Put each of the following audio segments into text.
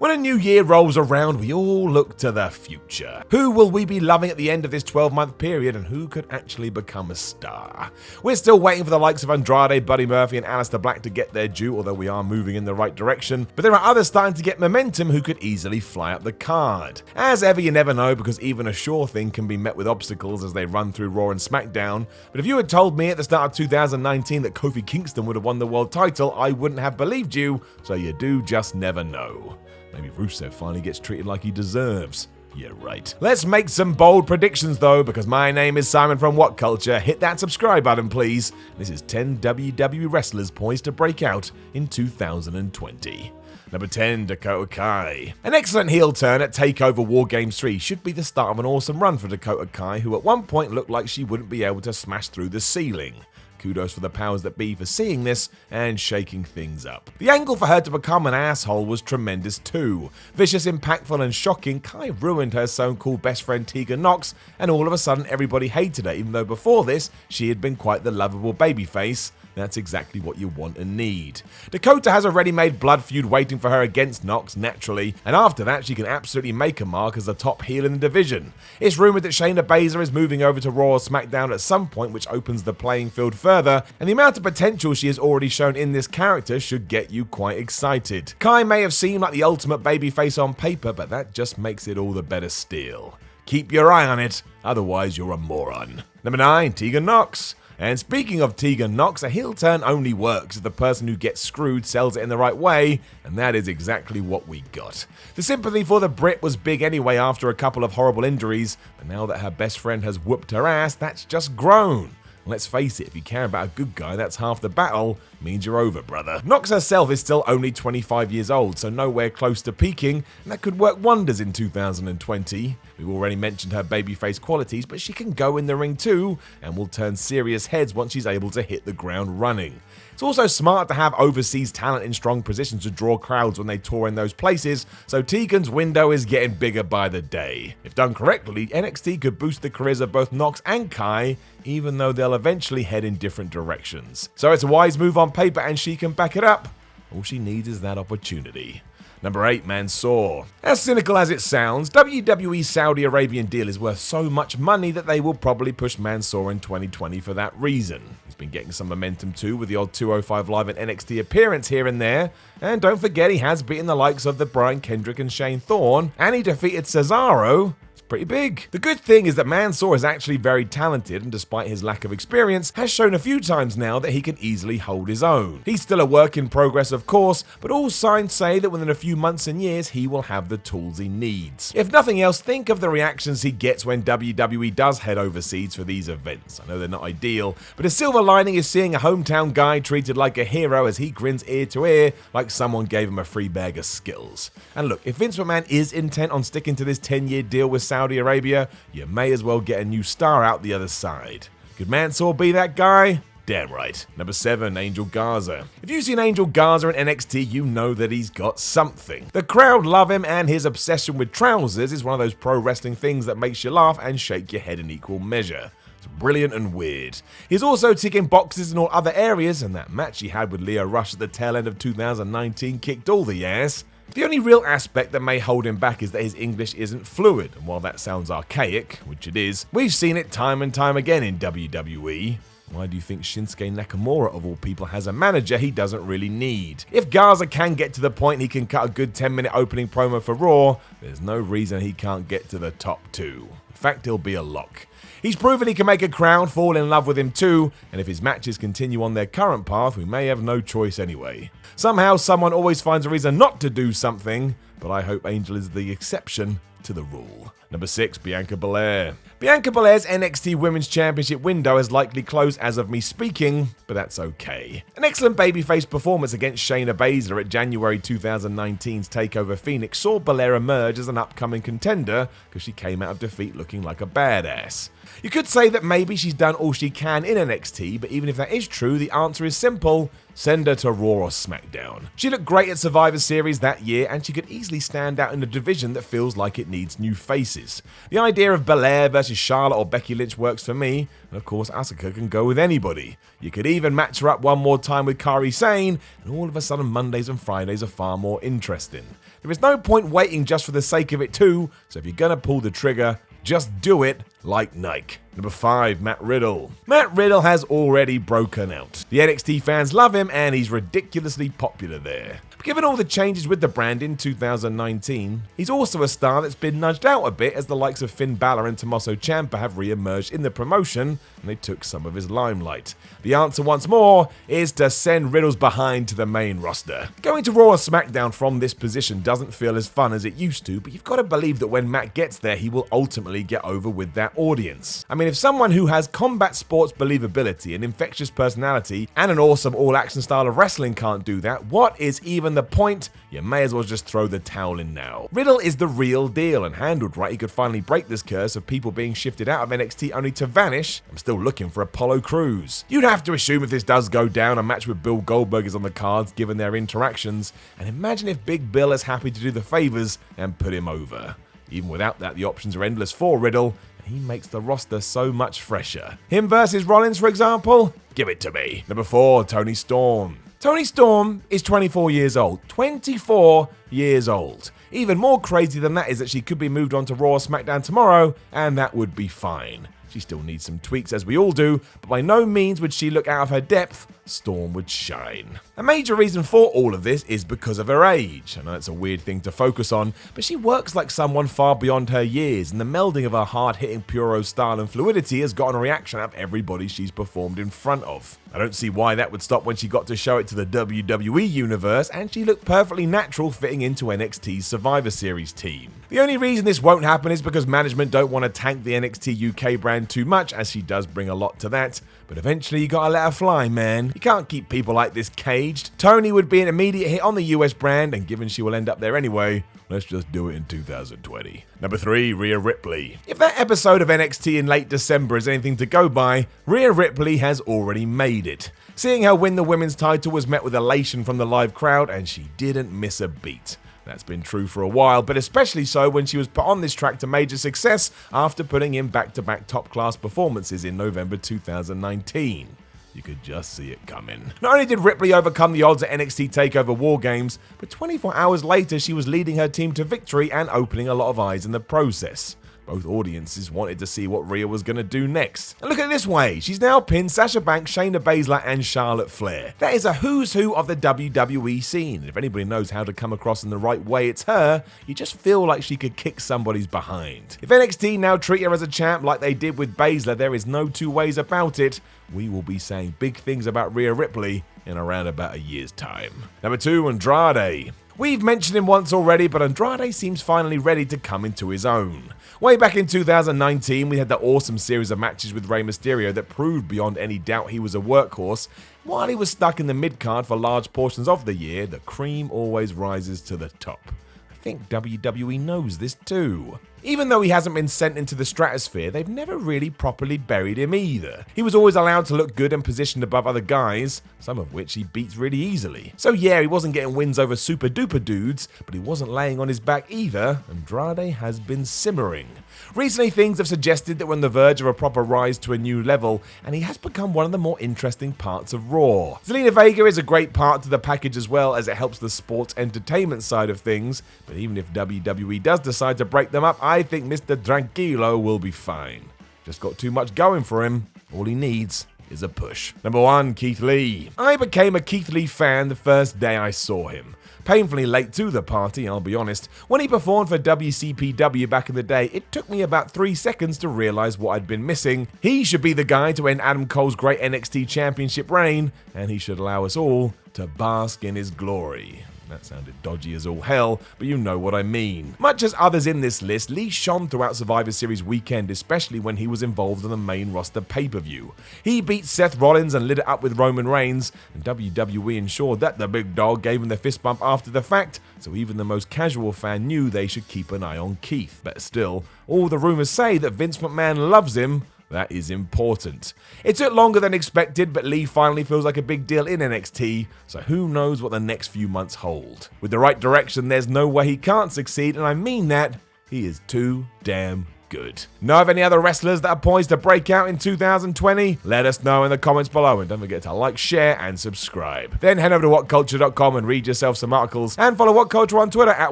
When a new year rolls around, we all look to the future. Who will we be loving at the end of this 12-month period, and who could actually become a star? We're still waiting for the likes of Andrade, Buddy Murphy and Aleister Black to get their due, although we are moving in the right direction. But there are others starting to get momentum who could easily fly up the card. As ever, you never know, because even a sure thing can be met with obstacles as they run through Raw and SmackDown. But if you had told me at the start of 2019 that Kofi Kingston would have won the world title, I wouldn't have believed you, so you do just never know. Maybe Rusev finally gets treated like he deserves. Yeah, right. Let's make some bold predictions though, because my name is Simon from What Culture. Hit that subscribe button, please. This is 10 WWE wrestlers poised to break out in 2020. Number 10, Dakota Kai. An excellent heel turn at TakeOver War Games 3 should be the start of an awesome run for Dakota Kai, who at one point looked like she wouldn't be able to smash through the ceiling. Kudos for the powers that be for seeing this and shaking things up. The angle for her to become an asshole was tremendous too. Vicious, impactful and shocking, Kai ruined her so-called best friend Tegan Nox, and all of a sudden everybody hated her, even though before this she had been quite the lovable babyface. That's exactly what you want and need. Dakota has a ready-made blood feud waiting for her against Nox, naturally, and after that she can absolutely make a mark as the top heel in the division. It's rumoured that Shayna Baszler is moving over to Raw or SmackDown at some point, which opens the playing field further, and the amount of potential she has already shown in this character should get you quite excited. Kai may have seemed like the ultimate babyface on paper, but that just makes it all the better still. Keep your eye on it, otherwise you're a moron. Number 9, Tegan Nox. And speaking of Tegan Nox, a heel turn only works if the person who gets screwed sells it in the right way, and that is exactly what we got. The sympathy for the Brit was big anyway after a couple of horrible injuries, but now that her best friend has whooped her ass, that's just grown. Let's face it, if you care about a good guy, that's half the battle. Means you're over, brother. Nox herself is still only 25 years old, so nowhere close to peaking, and that could work wonders in 2020. We've already mentioned her babyface qualities, but she can go in the ring too, and will turn serious heads once she's able to hit the ground running. It's also smart to have overseas talent in strong positions to draw crowds when they tour in those places, so Tegan's window is getting bigger by the day. If done correctly, NXT could boost the careers of both Nox and Kai, even though they'll eventually head in different directions. So it's a wise move on paper and she can back it up. All she needs is that opportunity. Number 8, MANSOOR. As cynical as it sounds, WWE's Saudi Arabian deal is worth so much money that they will probably push MANSOOR in 2020 for that reason. He's been getting some momentum too, with the odd 205 Live and NXT appearance here and there. And don't forget, he has beaten the likes of the Brian Kendrick and Shane Thorne, and he defeated Cesaro. Pretty big. The good thing is that MANSOOR is actually very talented, and despite his lack of experience, has shown a few times now that he can easily hold his own. He's still a work in progress, of course, but all signs say that within a few months and years he will have the tools he needs. If nothing else, think of the reactions he gets when WWE does head overseas for these events. I know they're not ideal, but a silver lining is seeing a hometown guy treated like a hero as he grins ear to ear like someone gave him a free bag of Skittles. And look, if Vince McMahon is intent on sticking to this 10-year deal with Saudi Arabia, you may as well get a new star out the other side. Could MANSOOR be that guy? Damn right. Number 7, Angel Garza. If you've seen Angel Garza in NXT, you know that he's got something. The crowd love him, and his obsession with trousers is one of those pro wrestling things that makes you laugh and shake your head in equal measure. It's brilliant and weird. He's also ticking boxes in all other areas, and that match he had with Lio Rush at the tail end of 2019 kicked all the ass. The only real aspect that may hold him back is that his English isn't fluid, and while that sounds archaic, which it is, we've seen it time and time again in WWE. Why do you think Shinsuke Nakamura, of all people, has a manager he doesn't really need? If Garza can get to the point he can cut a good 10-minute opening promo for Raw, there's no reason he can't get to the top 2. In fact, he'll be a lock. He's proven he can make a crowd fall in love with him too, and if his matches continue on their current path, we may have no choice anyway. Somehow, someone always finds a reason not to do something, but I hope Angel is the exception to the rule. Number 6, Bianca Belair. Bianca Belair's NXT Women's Championship window has likely closed as of me speaking, but that's okay. An excellent babyface performance against Shayna Baszler at January 2019's TakeOver Phoenix saw Belair emerge as an upcoming contender because she came out of defeat looking like a badass. You could say that maybe she's done all she can in NXT, but even if that is true, the answer is simple. Send her to Raw or SmackDown. She looked great at Survivor Series that year, and she could easily stand out in a division that feels like it needs new faces. The idea of BELAIR versus Charlotte or Becky Lynch works for me, and of course Asuka can go with anybody. You could even match her up one more time with Kairi Sane, and all of a sudden Mondays and Fridays are far more interesting. There is no point waiting just for the sake of it too, so if you're gonna pull the trigger, just do it like Nike. Number 5, Matt Riddle. Matt Riddle has already broken out. The NXT fans love him and he's ridiculously popular there. But given all the changes with the brand in 2019, he's also a star that's been nudged out a bit as the likes of Finn Balor and Tommaso Ciampa have re-emerged in the promotion and they took some of his limelight. The answer once more is to send Riddle's behind to the main roster. Going to Raw or SmackDown from this position doesn't feel as fun as it used to, but you've got to believe that when Matt gets there, he will ultimately get over with that audience. I mean, if someone who has combat sports believability, an infectious personality, and an awesome all-action style of wrestling can't do that, what is even the point? You may as well just throw the towel in now. Riddle is the real deal, and handled right, he could finally break this curse of people being shifted out of NXT only to vanish. I'm still looking for Apollo Crews. You'd have to assume if this does go down, a match with Bill Goldberg is on the cards given their interactions, and imagine if Big Bill is happy to do the favors and put him over. Even without that, the options are endless for Riddle, and he makes the roster so much fresher. Him versus Rollins, for example? Give it to me. Number 4, Toni Storm. Toni Storm is 24 years old. 24 years old. Even more crazy than that is that she could be moved on to Raw or SmackDown tomorrow, and that would be fine. She still needs some tweaks, as we all do, but by no means would she look out of her depth. Storm would shine. A major reason for all of this is because of her age. I know it's a weird thing to focus on, but she works like someone far beyond her years, and the melding of her hard-hitting puro style and fluidity has gotten a reaction out of everybody she's performed in front of. I don't see why that would stop when she got to show it to the WWE universe, and she looked perfectly natural fitting into NXT's Survivor Series team. The only reason this won't happen is because management don't want to tank the NXT UK brand too much, as she does bring a lot to that, but eventually you gotta let her fly, man. You can't keep people like this caged. Toni would be an immediate hit on the US brand, and given she will end up there anyway, let's just do it in 2020. Number 3, Rhea Ripley. If that episode of NXT in late December is anything to go by, Rhea Ripley has already made it. Seeing her win the women's title was met with elation from the live crowd, and she didn't miss a beat. That's been true for a while, but especially so when she was put on this track to major success after putting in back-to-back top-class performances in November 2019. You could just see it coming. Not only did Ripley overcome the odds at NXT TakeOver War Games, but 24 hours later she was leading her team to victory and opening a lot of eyes in the process. Both audiences wanted to see what Rhea was going to do next. And look at it this way, she's now pinned Sasha Banks, Shayna Baszler and Charlotte Flair. That is a who's who of the WWE scene. If anybody knows how to come across in the right way, it's her. You just feel like she could kick somebody's behind. If NXT now treat her as a champ like they did with Baszler, there is no two ways about it. We will be saying big things about Rhea Ripley in around about a year's time. Number 2, Andrade. We've mentioned him once already, but Andrade seems finally ready to come into his own. Way back in 2019, we had the awesome series of matches with Rey Mysterio that proved beyond any doubt he was a workhorse. While he was stuck in the mid-card for large portions of the year, the cream always rises to the top. I think WWE knows this too. Even though he hasn't been sent into the stratosphere, they've never really properly buried him either. He was always allowed to look good and positioned above other guys, some of which he beats really easily. So yeah, he wasn't getting wins over super duper dudes, but he wasn't laying on his back either. Andrade has been simmering. Recently, things have suggested that we're on the verge of a proper rise to a new level, and he has become one of the more interesting parts of Raw. Zelina Vega is a great part to the package as well, as it helps the sports entertainment side of things, but even if WWE does decide to break them up, I think Mr. Tranquilo will be fine. Just got too much going for him. All he needs is a push. Number 1, Keith Lee. I became a Keith Lee fan the first day I saw him. Painfully late to the party, I'll be honest. When he performed for WCPW back in the day, it took me about 3 seconds to realize what I'd been missing. He should be the guy to end Adam Cole's great NXT Championship reign, and he should allow us all to bask in his glory. That sounded dodgy as all hell, but you know what I mean. Much as others in this list, Lee shone throughout Survivor Series weekend, especially when he was involved in the main roster pay-per-view. He beat Seth Rollins and lit it up with Roman Reigns, and WWE ensured that the big dog gave him the fist bump after the fact, so even the most casual fan knew they should keep an eye on Keith. But still, all the rumors say that Vince McMahon loves him, That is important. It took longer than expected, but Lee finally feels like a big deal in NXT, so who knows what the next few months hold. With the right direction, there's no way he can't succeed, and I mean that. He is too damn good. Know of any other wrestlers that are poised to break out in 2020? Let us know in the comments below, and don't forget to like, share, and subscribe. Then head over to whatculture.com and read yourself some articles, and follow What Culture on Twitter at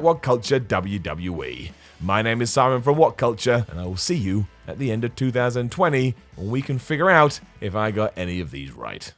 WhatCultureWWE. My name is Simon from What Culture, and I will see you at the end of 2020 when we can figure out if I got any of these right.